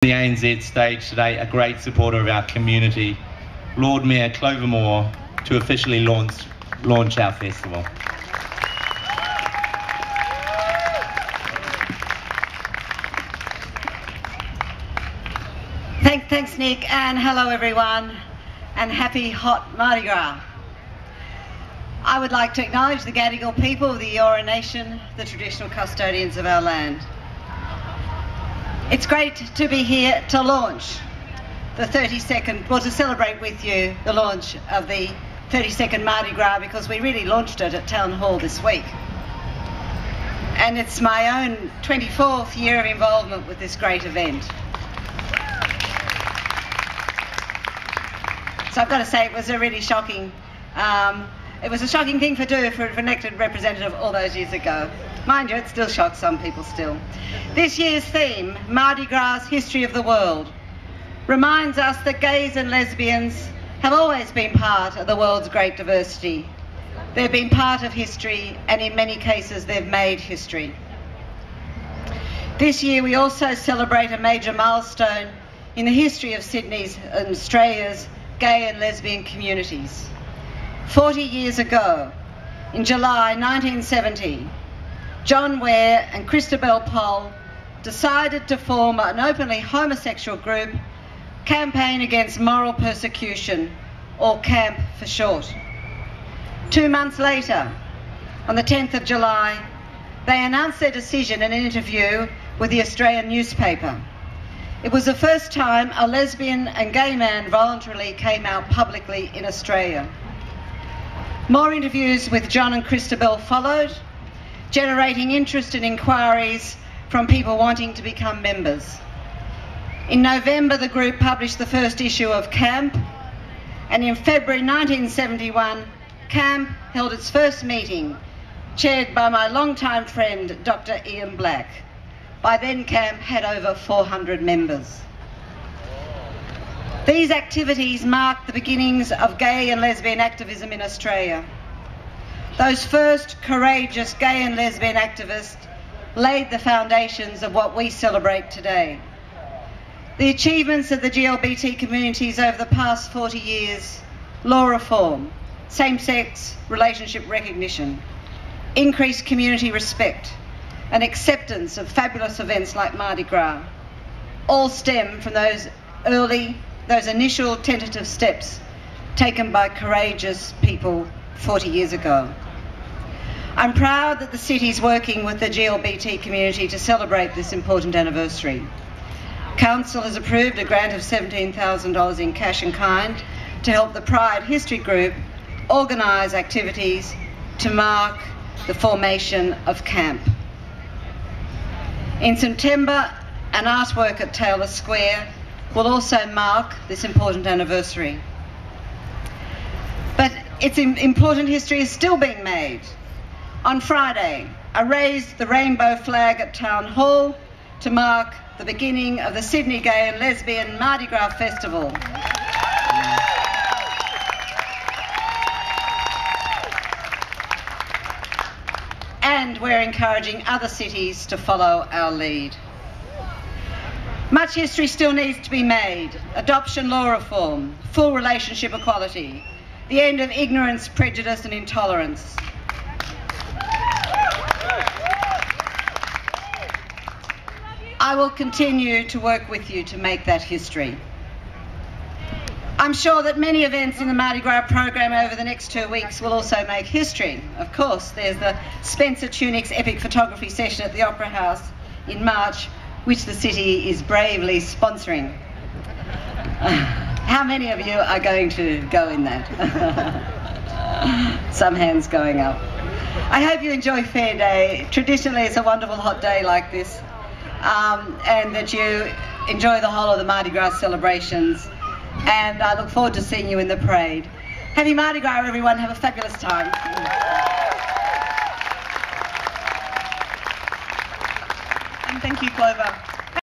The ANZ stage today, a great supporter of our community, Lord Mayor Clover to officially launch our festival. Thanks Nick, and hello everyone, and happy hot Mardi Gras. I would like to acknowledge the Gadigal people of the Eora Nation, the traditional custodians of our land. It's great to be here to launch the 32nd, well, to celebrate with you the launch of the 32nd Mardi Gras, because we really launched it at Town Hall this week. And it's my own 24th year of involvement with this great event. So I've got to say it was a really shocking, it was a shocking thing to do for an elected representative all those years ago. Mind you, it still shocks some people still. This year's theme, Mardi Gras History of the World, reminds us that gays and lesbians have always been part of the world's great diversity. They've been part of history, and in many cases they've made history. This year we also celebrate a major milestone in the history of Sydney's and Australia's gay and lesbian communities. 40 years ago, in July 1970, John Ware and Christabel Pole decided to form an openly homosexual group, Campaign Against Moral Persecution, or CAMP for short. 2 months later, on the 10th of July, they announced their decision in an interview with the Australian newspaper. It was the first time a lesbian and gay man voluntarily came out publicly in Australia. More interviews with John and Christabel followed, generating interest and inquiries from people wanting to become members. In November, the group published the first issue of CAMP, and in February 1971, CAMP held its first meeting, chaired by my longtime friend, Dr. Ian Black. By then, CAMP had over 400 members. These activities marked the beginnings of gay and lesbian activism in Australia. Those first courageous gay and lesbian activists laid the foundations of what we celebrate today. The achievements of the GLBT communities over the past 40 years, law reform, same-sex relationship recognition, increased community respect, and acceptance of fabulous events like Mardi Gras, all stem from those initial tentative steps taken by courageous people 40 years ago. I'm proud that the city is working with the GLBT community to celebrate this important anniversary. Council has approved a grant of $17,000 in cash and kind to help the Pride History Group organise activities to mark the formation of CAMP. In September, an artwork at Taylor Square will also mark this important anniversary. But its important history is still being made. On Friday, I raised the rainbow flag at Town Hall to mark the beginning of the Sydney Gay and Lesbian Mardi Gras Festival. And we're encouraging other cities to follow our lead. Much history still needs to be made. Adoption law reform, full relationship equality, the end of ignorance, prejudice and intolerance. I will continue to work with you to make that history. I'm sure that many events in the Mardi Gras program over the next 2 weeks will also make history. Of course, there's the Spencer Tunick's epic photography session at the Opera House in March, which the city is bravely sponsoring. How many of you are going to go in that? Some hands going up. I hope you enjoy FairDay. Traditionally, it's a wonderful hot day like this, and that you enjoy the whole of the Mardi Gras celebrations. And I look forward to seeing you in the parade. Happy Mardi Gras, everyone. Have a fabulous time. And thank you, Clover.